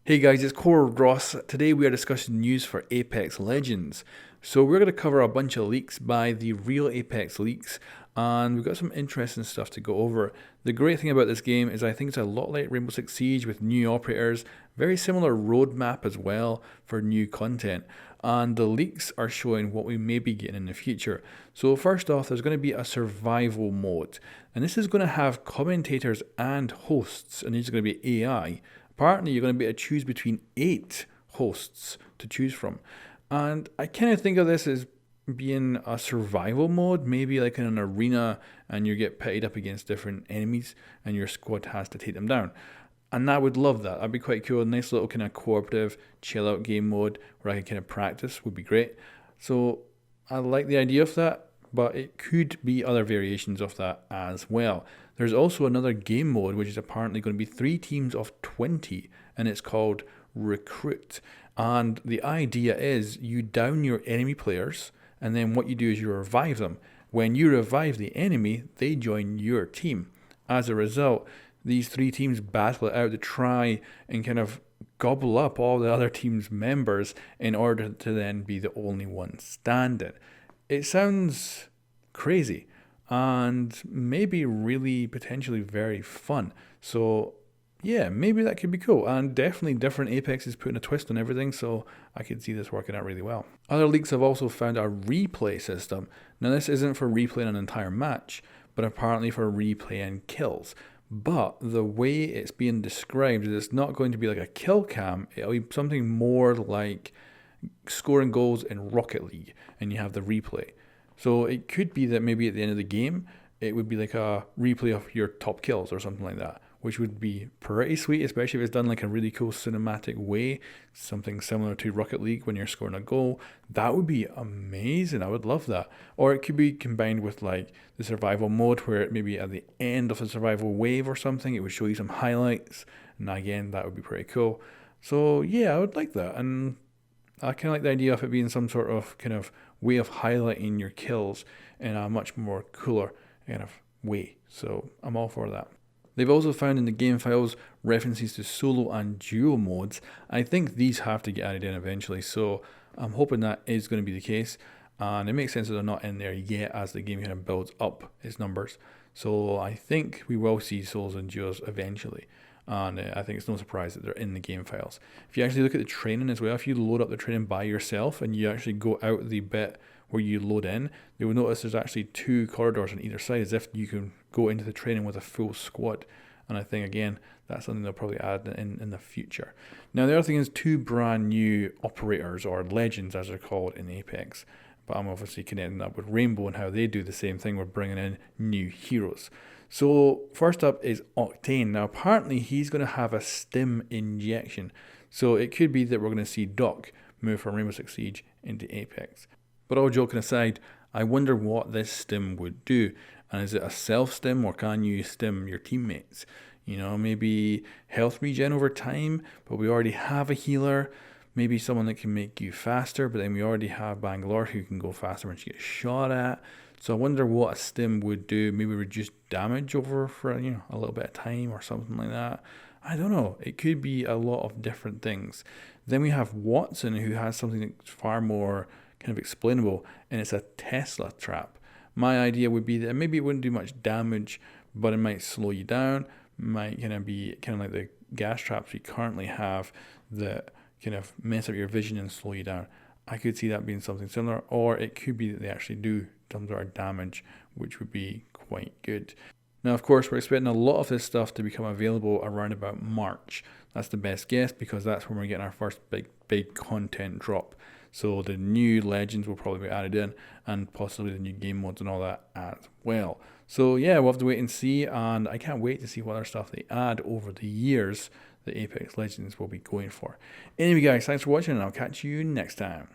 Hey guys, it's Core Ross. Today we are discussing news for Apex Legends. So we're going to cover a bunch of leaks by the real Apex leaks, and we've got some interesting stuff to go over. The great thing about this game is I think it's a lot like Rainbow Six Siege with new operators, very similar roadmap as well for new content, and the leaks are showing what we may be getting in the future. So first off, there's going to be a survival mode, and this is going to have commentators and hosts, and these are going to be AI. Apparently, you're going to be able to choose between 8 hosts to choose from. And I kind of think of this as being a survival mode, maybe like in an arena, and you get pitted up against different enemies, and your squad has to take them down. And I would love that. That'd be quite cool. A nice little kind of cooperative, chill out game mode where I can kind of practice would be great. So I like the idea of that, but it could be other variations of that as well. There's also another game mode which is apparently going to be 3 teams of 20, and it's called Recruit. And the idea is you down your enemy players, and then what you do is you revive them. When you revive the enemy, they join your team. As a result, these 3 teams battle it out to try and kind of gobble up all the other team's members in order to then be the only one standing. It sounds crazy and maybe really potentially very fun. So yeah, maybe that could be cool. And definitely different Apex is putting a twist on everything, so I could see this working out really well. Other leaks have also found a replay system. Now this isn't for replaying an entire match, but apparently for replaying kills. But the way it's being described is it's not going to be like a kill cam, it'll be something more like scoring goals in Rocket League, and you have the replay. So it could be that maybe at the end of the game, it would be like a replay of your top kills or something like that, which would be pretty sweet, especially if it's done like a really cool cinematic way, something similar to Rocket League when you're scoring a goal. That would be amazing. I would love that. Or it could be combined with like the survival mode where it maybe at the end of the survival wave or something, it would show you some highlights. And again, that would be pretty cool. So yeah, I would like that. And I kind of like the idea of it being some sort of kind of way of highlighting your kills in a much more cooler kind of way. So I'm all for that. They've also found in the game files references to solo and duo modes. I think these have to get added in eventually, so I'm hoping that is going to be the case. And it makes sense that they're not in there yet as the game kind of builds up its numbers. So I think we will see solos and duos eventually. And I think it's no surprise that they're in the game files. If you actually look at the training as well, if you load up the training by yourself and you actually go out the bit where you load in, you will notice there's actually 2 corridors on either side, as if you can go into the training with a full squad. And I think, again, that's something they'll probably add in the future. Now, the other thing is 2 brand new operators, or legends as they're called in Apex. But I'm obviously connecting that with Rainbow and how they do the same thing with bringing in new heroes. So first up is Octane. Now apparently he's going to have a stim injection. So it could be that we're going to see Doc move from Rainbow Six Siege into Apex. But all joking aside, I wonder what this stim would do. And is it a self-stim, or can you stim your teammates? You know, maybe health regen over time, but we already have a healer. Maybe someone that can make you faster, but then we already have Bangalore who can go faster when she gets shot at. So I wonder what a stim would do. Maybe reduce damage over for a little bit of time or something like that. I don't know. It could be a lot of different things. Then we have Watson, who has something that's far more kind of explainable, and it's a Tesla trap. My idea would be that maybe it wouldn't do much damage, but it might slow you down. Might kind of be kind of like the gas traps we currently have that kind of mess up your vision and slow you down. I could see that being something similar, or it could be that they actually do some sort of damage, which would be quite good. Now, of course, we're expecting a lot of this stuff to become available around about March. That's the best guess, because that's when we're getting our first big content drop. So the new legends will probably be added in, and possibly the new game modes and all that as well. So yeah, we'll have to wait and see, and I can't wait to see what other stuff they add over the years that Apex Legends will be going for. Anyway guys, thanks for watching, and I'll catch you next time.